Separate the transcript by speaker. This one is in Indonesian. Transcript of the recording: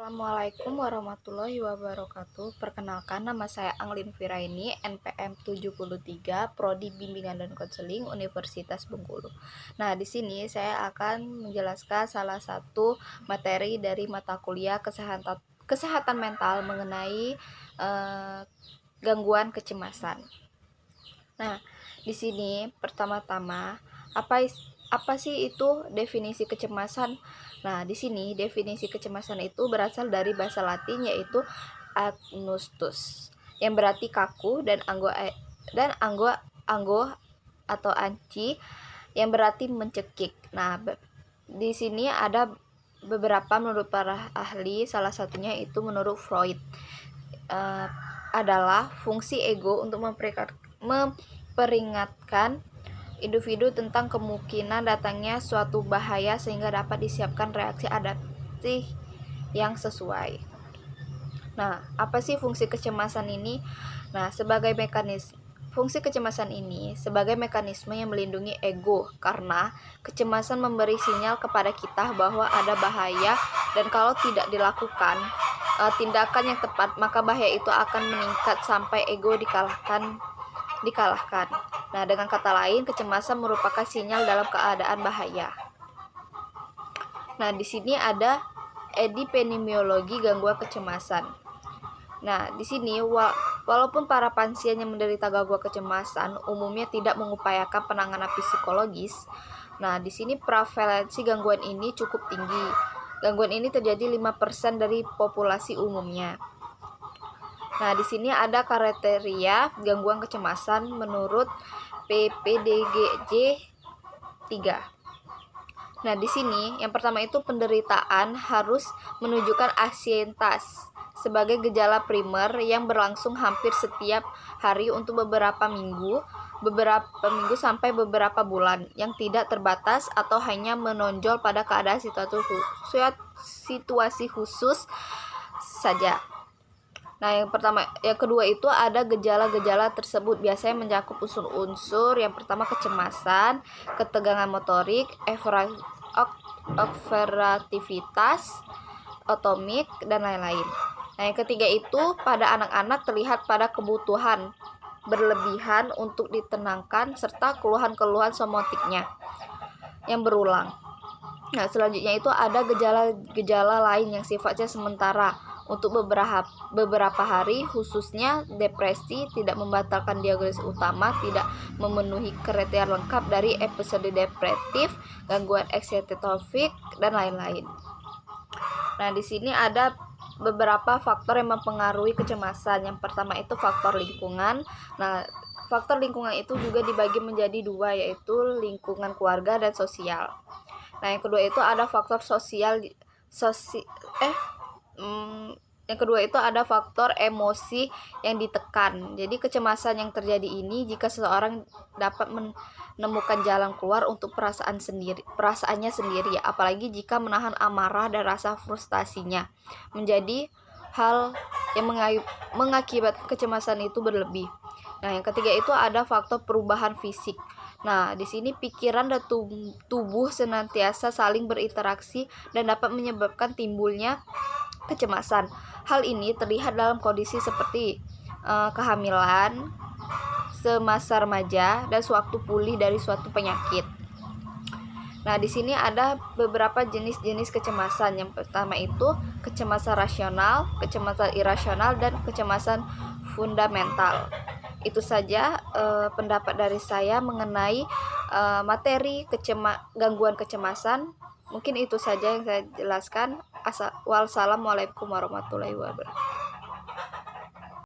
Speaker 1: Assalamualaikum warahmatullahi wabarakatuh. Perkenalkan, nama saya Anglin Firaini, NPM 73, Prodi Bimbingan dan Konseling Universitas Bengkulu. Nah, di sini saya akan menjelaskan salah satu materi dari mata kuliah kesehatan mental mengenai gangguan kecemasan. Nah, di sini pertama-tama apa sih itu definisi kecemasan? Nah, di sini definisi kecemasan itu berasal dari bahasa Latin yaitu agnostus, yang berarti kaku, dan anggo atau anci yang berarti mencekik. Nah, di sini ada beberapa menurut para ahli, salah satunya itu menurut Freud adalah fungsi ego untuk memperingatkan individu tentang kemungkinan datangnya suatu bahaya sehingga dapat disiapkan reaksi adaptif yang sesuai. Nah, apa sih fungsi kecemasan ini? Nah, fungsi kecemasan ini sebagai mekanisme yang melindungi ego, karena kecemasan memberi sinyal kepada kita bahwa ada bahaya, dan kalau tidak dilakukan tindakan yang tepat, maka bahaya itu akan meningkat sampai ego dikalahkan. Nah, dengan kata lain, kecemasan merupakan sinyal dalam keadaan bahaya. Nah, di sini ada epidemiologi gangguan kecemasan. Nah, di sini walaupun para pasien yang menderita gangguan kecemasan umumnya tidak mengupayakan penanganan psikologis, nah di sini prevalensi gangguan ini cukup tinggi. Gangguan ini terjadi 5% dari populasi umumnya. Nah, di sini ada kriteria gangguan kecemasan menurut PPDGJ 3. Nah, di sini yang pertama itu penderitaan harus menunjukkan anksietas sebagai gejala primer yang berlangsung hampir setiap hari untuk beberapa minggu sampai beberapa bulan, yang tidak terbatas atau hanya menonjol pada keadaan situasi khusus saja. Nah, yang kedua itu ada gejala-gejala tersebut biasanya mencakup unsur-unsur yang pertama kecemasan, ketegangan motorik, overaktivitas, otomik, dan lain-lain. Nah, yang ketiga itu pada anak-anak terlihat pada kebutuhan berlebihan untuk ditenangkan serta keluhan-keluhan somatiknya yang berulang. Nah, selanjutnya itu ada gejala-gejala lain yang sifatnya sementara untuk beberapa hari, khususnya depresi, tidak membatalkan diagnosis utama, tidak memenuhi kriteria lengkap dari episode depresif, gangguan eksekutif, dan lain-lain. Nah, di sini ada beberapa faktor yang mempengaruhi kecemasan. Yang pertama itu faktor lingkungan. Nah, faktor lingkungan itu juga dibagi menjadi dua, yaitu lingkungan keluarga dan sosial. Nah, yang kedua itu ada faktor yang kedua itu ada faktor emosi yang ditekan. Jadi kecemasan yang terjadi ini jika seseorang dapat menemukan jalan keluar untuk perasaannya sendiri, apalagi jika menahan amarah dan rasa frustasinya, menjadi hal yang mengakibatkan kecemasan itu berlebih. Nah, yang ketiga itu ada faktor perubahan fisik. Nah, di sini pikiran dan tubuh senantiasa saling berinteraksi dan dapat menyebabkan timbulnya kecemasan. Hal ini terlihat dalam kondisi seperti kehamilan, semasa remaja, dan sewaktu pulih dari suatu penyakit. Nah, di sini ada beberapa jenis-jenis kecemasan. Yang pertama itu kecemasan rasional, kecemasan irasional, dan kecemasan fundamental. Itu saja pendapat dari saya mengenai materi gangguan kecemasan. Mungkin itu saja yang saya jelaskan. Wassalamualaikum warahmatullahi wabarakatuh.